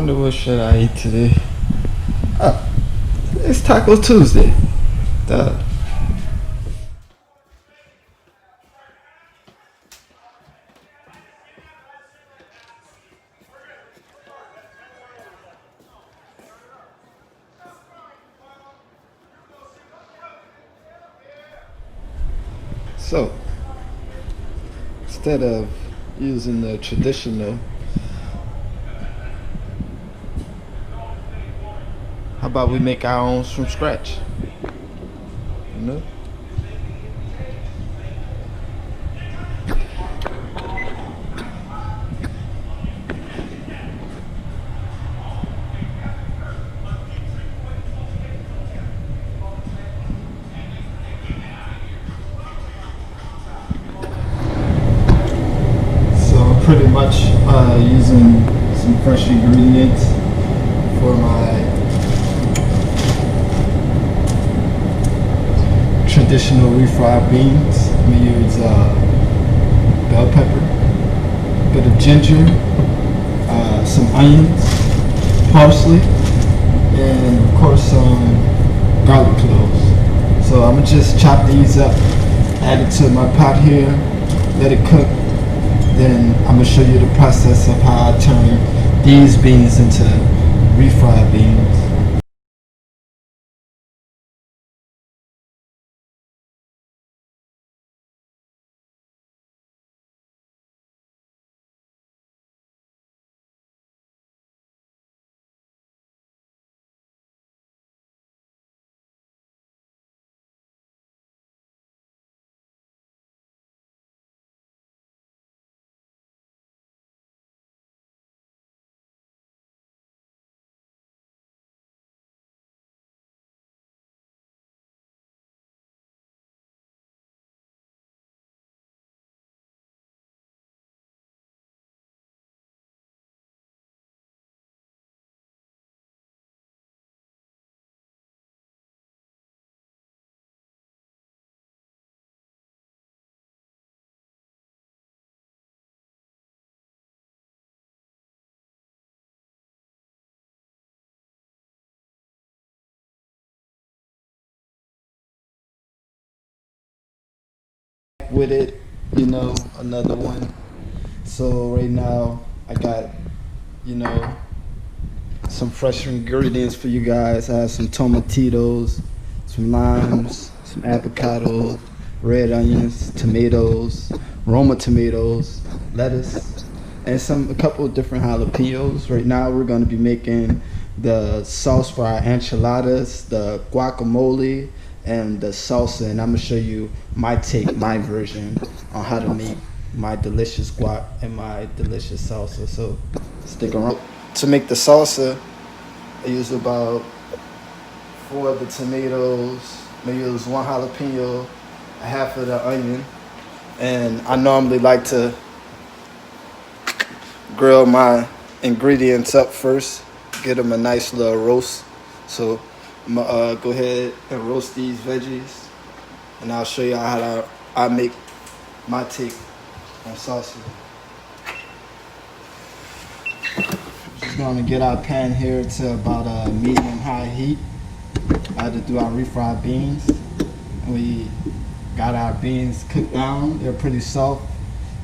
wonder what should I eat today. Oh, it's Taco Tuesday. Duh. So, instead of using the traditional, how about we make our own from scratch? You know? So pretty much using some fresh ingredients for my traditional refried beans. I'm gonna use bell pepper, a bit of ginger, some onions, parsley, and of course some garlic cloves. So I'm gonna just chop these up, add it to my pot here, let it cook. Then I'm gonna show you the process of how I turn these beans into refried beans. With it, another one. So right now I got, you know, some fresh ingredients for you guys. I have some tomatoes, some limes, some avocado, red onions, tomatoes, Roma tomatoes, lettuce, and a couple of different jalapenos. Right now we're going to be making the sauce for our enchiladas, the guacamole, and the salsa, and I'm gonna show you my version on how to make my delicious guac and my delicious salsa. So stick around. To make the salsa, I use about 4 of the tomatoes, maybe use 1 jalapeno, a half of the onion, and I normally like to grill my ingredients up first, get them a nice little roast. So I'm gonna go ahead and roast these veggies, and I'll show you how I make my take on salsa. Just gonna get our pan here to about a medium-high heat. I had to do our refried beans. We got our beans cooked down. They're pretty soft.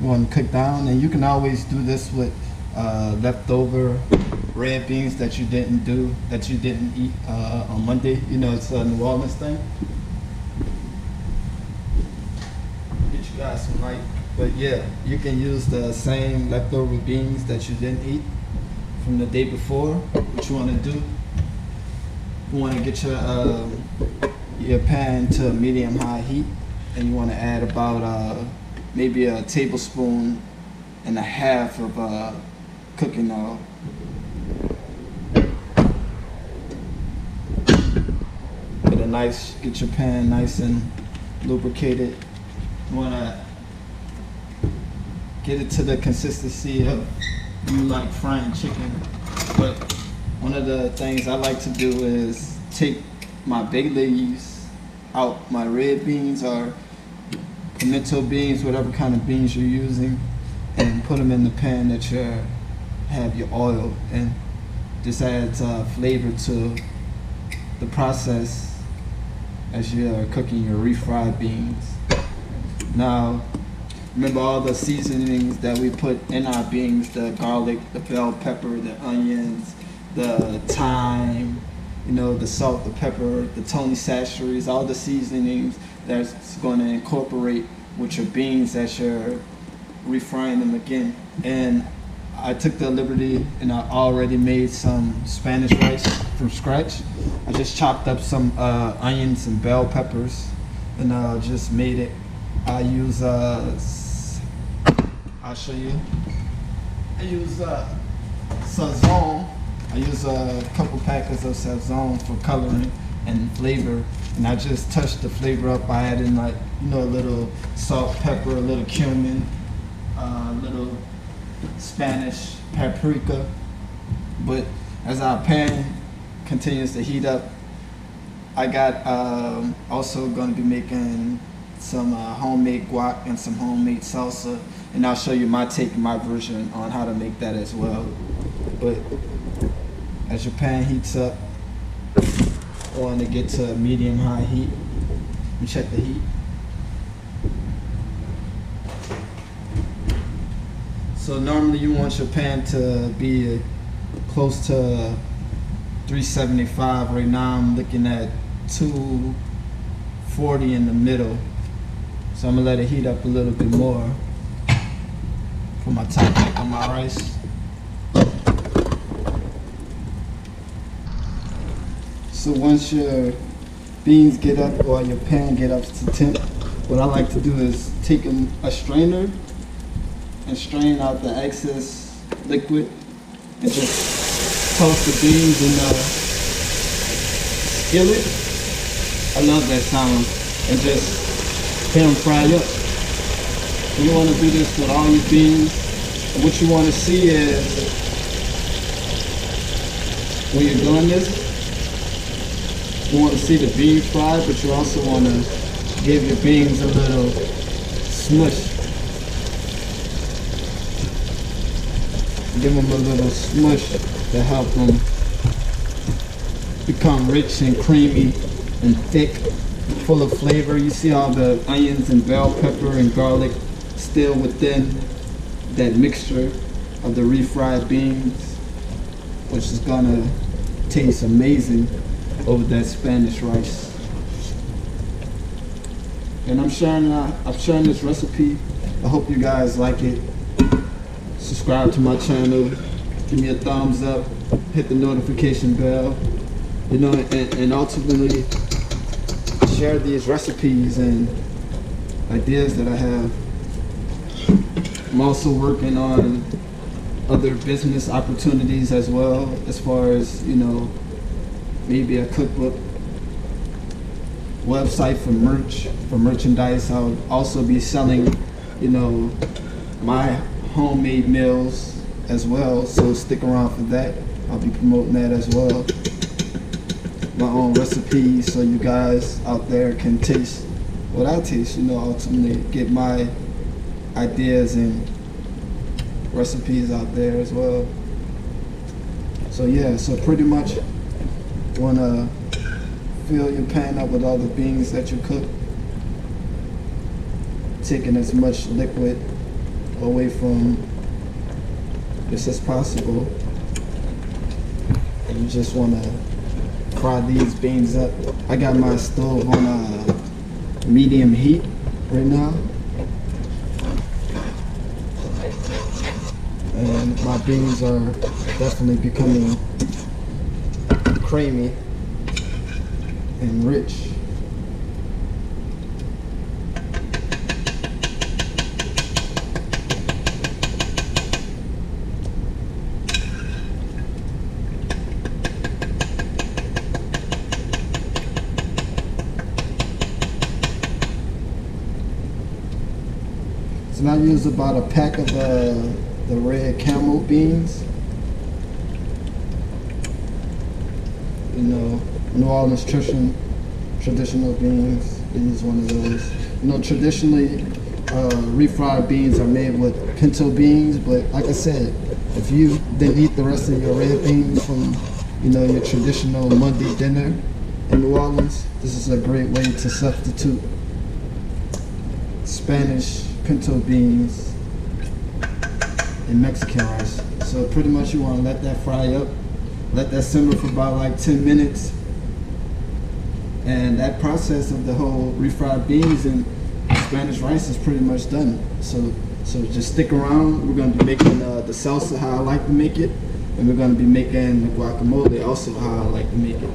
You want to cook down, and you can always do this with leftover red beans that you didn't eat on Monday. It's a New Orleans thing. Get you guys some light, but yeah, you can use the same leftover beans that you didn't eat from the day before. What you want to do? You want to get your pan to a medium-high heat, and you want to add about maybe a tablespoon and a half of cooking oil. Get your pan nice and lubricated. You want to get it to the consistency of you like frying chicken. But one of the things I like to do is take my bay leaves out, my red beans or pimento beans, whatever kind of beans you're using, and put them in the pan that you have your oil in. This adds flavor to the process as you are cooking your refried beans. Now, remember all the seasonings that we put in our beans: the garlic, the bell pepper, the onions, the thyme, the salt, the pepper, the Tony Chachere's, all the seasonings that's going to incorporate with your beans as you're refrying them again. And I took the liberty and I already made some Spanish rice from scratch. I just chopped up some onions and bell peppers, and I just made it. I use I'll show you. I use sazon. I use a couple packets of sazon for coloring and flavor, and I just touched the flavor up by adding a little salt, pepper, a little cumin, a little Spanish paprika. But as our pan continues to heat up, I got also going to be making some homemade guac and some homemade salsa, and I'll show you my take, my version on how to make that as well. But as your pan heats up, I want to get to medium-high heat. Let me check the heat. So normally you want your pan to be close to 375. Right now I'm looking at 240 in the middle. So I'm gonna let it heat up a little bit more for my top back on my rice. So once your beans get up or your pan get up to temp, what I like to do is take a strainer and strain out the excess liquid and just toss the beans in the skillet. I love that sound. And just let them fry up. You want to do this with all your beans. And what you want to see is, when you're doing this, you want to see the beans fried, but you also want to give your beans a little smush. Give them a little smush to help them become rich and creamy and thick, full of flavor. You see all the onions and bell pepper and garlic still within that mixture of the refried beans, which is gonna taste amazing over that Spanish rice. And I'm sharing this recipe. I hope you guys like it. Subscribe to my channel, give me a thumbs up, hit the notification bell, and ultimately share these recipes and ideas that I have. I'm also working on other business opportunities as well, as far as, maybe a cookbook, website for merchandise. I'll also be selling, my homemade meals as well, so stick around for that. I'll be promoting that as well. My own recipes, so you guys out there can taste what I taste, ultimately get my ideas and recipes out there as well. So yeah, so pretty much you want to fill your pan up with all the beans that you cook, taking as much liquid away from this as possible, and you just want to fry these beans up. I got my stove on medium heat right now, and my beans are definitely becoming creamy and rich. So I use about a pack of the red camel beans. New Orleans traditional beans. They use one of those. Traditionally refried beans are made with pinto beans, but like I said, If you then eat the rest of your red beans from, your traditional Monday dinner in New Orleans, this is a great way to substitute Spanish pinto beans and Mexican rice. So pretty much you want to let that fry up, let that simmer for about like 10 minutes. And that process of the whole refried beans and Spanish rice is pretty much done. So just stick around. We're going to be making the salsa how I like to make it. And we're going to be making the guacamole also how I like to make it.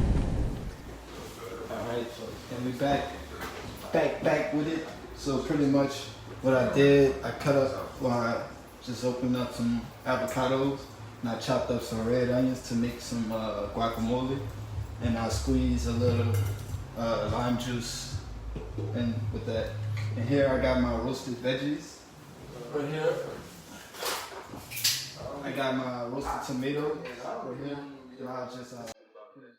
Alright, and we back with it. So pretty much what I did, I cut up, I just opened up some avocados and I chopped up some red onions to make some guacamole. And I squeeze a little lime juice in with that. And here I got my roasted veggies. Right here. I got my roasted tomato right here. And I'll just put it.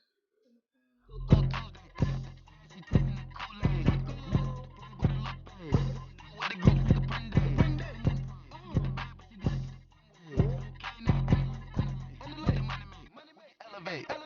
Elevate.